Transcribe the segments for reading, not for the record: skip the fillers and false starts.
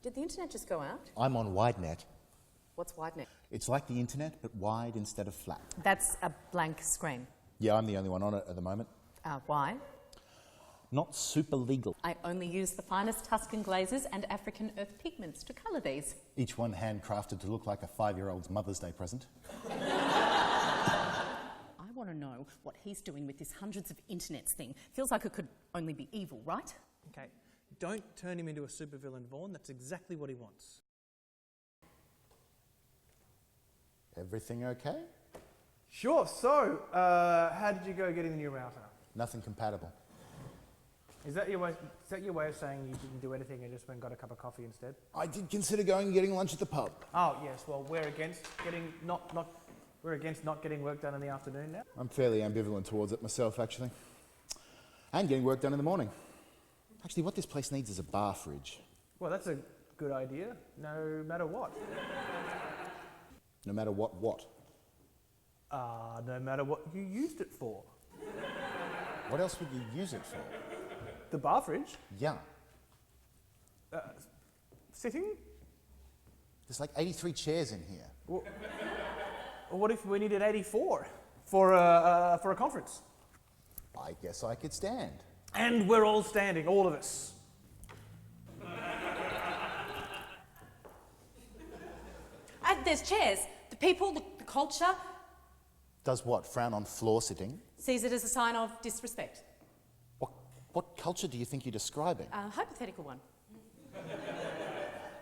Did the internet just go out? I'm on WideNet. What's WideNet? It's like the internet, but wide instead of flat. That's a blank screen. Yeah, I'm the only one on it at the moment. Why? Not super legal. I only use the finest Tuscan glazes and African earth pigments to colour these. Each one handcrafted to look like a 5-year-old's Mother's Day present. I want to know what he's doing with this hundreds of internets thing. Feels like it could only be evil, right? Okay, don't turn him into a supervillain, Vaughan. That's exactly what he wants. Everything okay? Sure, so, how did you go getting the new router? Nothing compatible. Is that your way of saying you didn't do anything and just went and got a cup of coffee instead? I did consider going and getting lunch at the pub. Oh, yes, well, we're against not getting work done in the afternoon now. I'm fairly ambivalent towards it myself, actually. And getting work done in the morning. Actually, what this place needs is a bar fridge. Well, that's a good idea, no matter what. No matter what? No matter what you used it for. What else would you use it for? The bar fridge? Yeah. Sitting? There's like 83 chairs in here. Well, what if we needed 84 for a conference? I guess I could stand. And we're all standing, all of us. There's chairs. The people, the culture, Does what? Frown on floor sitting? sees it as a sign of disrespect. What culture do you think you're describing? A hypothetical one.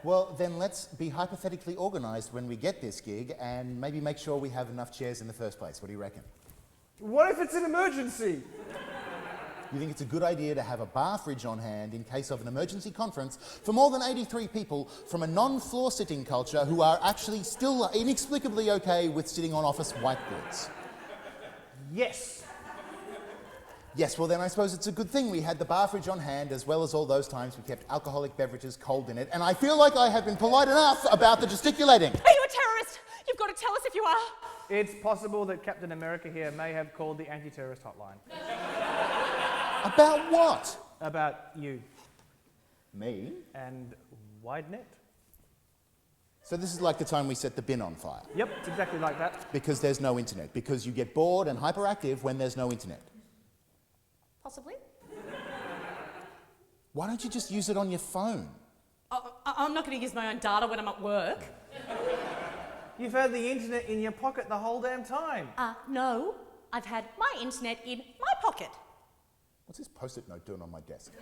Well, then let's be hypothetically organised when we get this gig and maybe make sure we have enough chairs in the first place. What do you reckon? What if it's an emergency? You think it's a good idea to have a bar fridge on hand in case of an emergency conference for more than 83 people from a non-floor sitting culture who are actually still inexplicably okay with sitting on office whiteboards? Yes. Yes, well then I suppose it's a good thing we had the bar fridge on hand as well as all those times we kept alcoholic beverages cold in it, and I feel like I have been polite enough about the gesticulating. Are you a terrorist? You've got to tell us if you are. It's possible that Captain America here may have called the anti-terrorist hotline. About what? About you. Me? And WideNet. So this is like the time we set the bin on fire. Yep, it's exactly like that. Because there's no internet. Because you get bored and hyperactive when there's no internet. Possibly. Why don't you just use it on your phone? I'm not going to use my own data when I'm at work. You've had the internet in your pocket the whole damn time. No. I've had my internet in my pocket. What's this post-it note doing on my desk?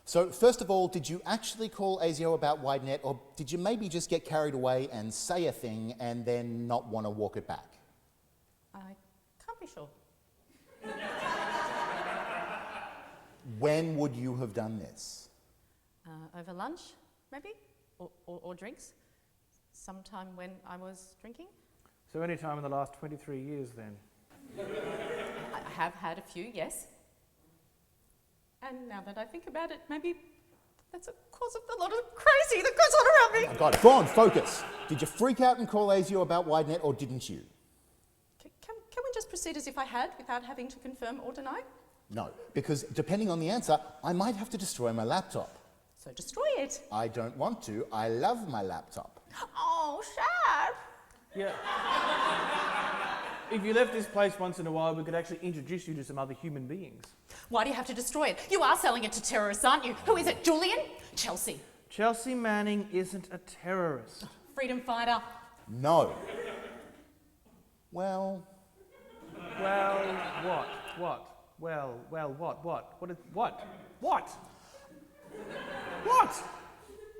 So, first of all, did you actually call ASIO about WideNet, or did you maybe just get carried away and say a thing and then not want to walk it back? I can't be sure. When would you have done this? Over lunch, maybe? Or drinks? Sometime when I was drinking? So any time in the last 23 years then? I have had a few, yes. And now that I think about it, maybe that's a cause of a lot of crazy that goes on around me. Oh God, go on, focus. Did you freak out and call ASIO about WideNet, or didn't you? Can we just proceed as if I had, without having to confirm or deny? No, because depending on the answer, I might have to destroy my laptop. So destroy it. I don't want to. I love my laptop. Oh, Shad. Yeah. If you left this place once in a while, we could actually introduce you to some other human beings. Why do you have to destroy it? You are selling it to terrorists, aren't you? Who is it, Julian? Chelsea. Chelsea Manning isn't a terrorist. Freedom fighter. No. Well... Well, what? Well, what? What?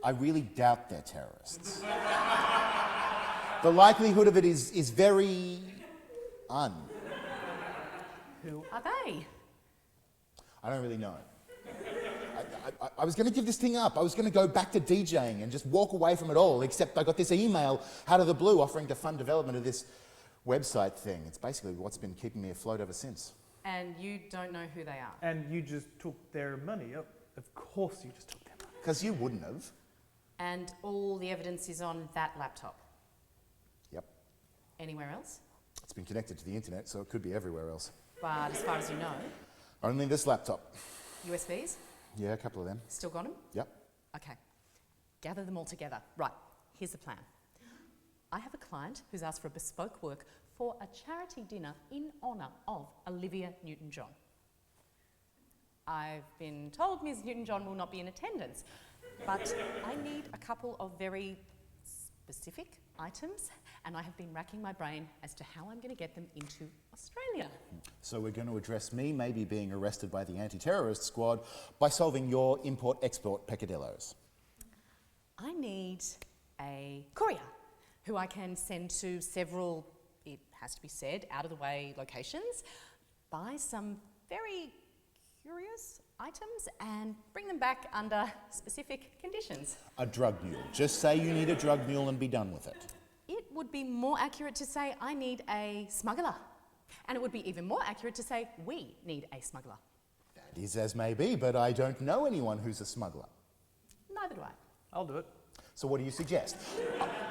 I really doubt they're terrorists. The likelihood of it is very... Who are they? I don't really know. I was going to give this thing up. I was going to go back to DJing and just walk away from it all, except I got this email out of the blue offering to fund development of this website thing. It's basically what's been keeping me afloat ever since. And you don't know who they are? And you just took their money. Of course you just took their money. Because you wouldn't have. And all the evidence is on that laptop. Yep. Anywhere else? It's been connected to the internet, so it could be everywhere else. But as far as you know, Only this laptop. USBs? Yeah, a couple of them. Still got them? Yep. Okay. Gather them all together. Right, here's the plan. I have a client who's asked for a bespoke work for a charity dinner in honour of Olivia Newton-John. I've been told Ms. Newton-John will not be in attendance, but I need a couple of very specific items, and I have been racking my brain as to how I'm going to get them into Australia. So we're going to address me maybe being arrested by the anti-terrorist squad by solving your import-export peccadillos. I need a courier who I can send to several, it has to be said, out-of-the-way locations, buy some very curious items and bring them back under specific conditions. A drug mule. Just say you need a drug mule and be done with it. It would be more accurate to say I need a smuggler. And it would be even more accurate to say we need a smuggler. That is as may be, but I don't know anyone who's a smuggler. Neither do I. I'll do it. So what do you suggest?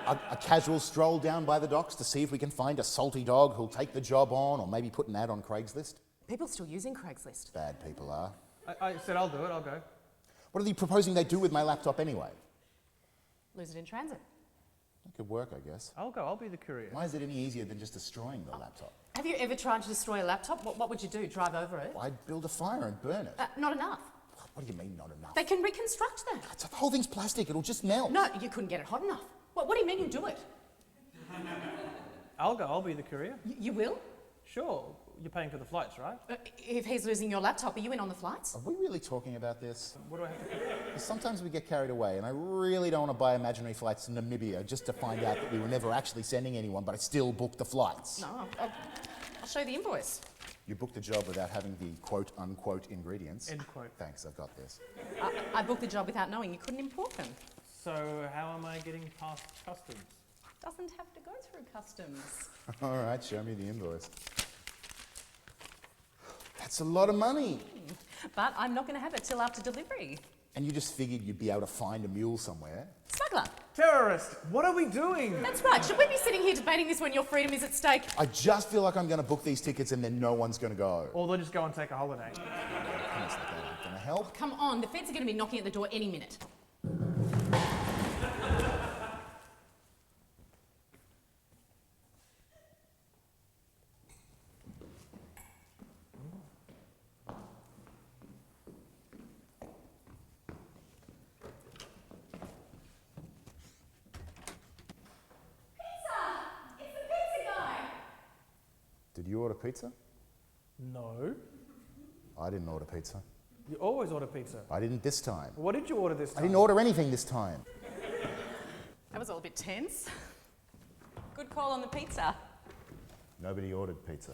A casual stroll down by the docks to see if we can find a salty dog who'll take the job on, or maybe put an ad on Craigslist? People are still using Craigslist. Bad people are. I said I'll do it, I'll go. What are they proposing they do with my laptop anyway? Lose it in transit. That could work, I guess. I'll go, I'll be the courier. Why is it any easier than just destroying the laptop? Have you ever tried to destroy a laptop? What would you do? Drive over it? I'd build a fire and burn it. Not enough. What do you mean, not enough? They can reconstruct them. The whole thing's plastic, it'll just melt. No, you couldn't get it hot enough. What do you mean you do it? I'll go, I'll be the courier. You will? Sure, you're paying for the flights, right? If he's losing your laptop, are you in on the flights? Are we really talking about this? What do I have to do? 'Cause sometimes we get carried away, and I really don't want to buy imaginary flights to Namibia just to find out that we were never actually sending anyone, but I still booked the flights. No, I'll show you the invoice. You booked the job without having the quote-unquote ingredients. End quote. Thanks, I've got this. I booked the job without knowing you couldn't import them. So how am I getting past customs? Doesn't have to go through customs. All right, show me the invoice. That's a lot of money. But I'm not going to have it till after delivery. And you just figured you'd be able to find a mule somewhere. Smuggler. Terrorist! What are we doing? That's right. Should we be sitting here debating this when your freedom is at stake? I just feel like I'm going to book these tickets and then no one's going to go. Or they'll just go and take a holiday. Promise that ain't going to help. Come on, the feds are going to be knocking at the door any minute. Did you order pizza? No. I didn't order pizza. You always order pizza. I didn't this time. What did you order this I time? didn't order anything this time. That was all a bit tense. Good call on the pizza. Nobody ordered pizza.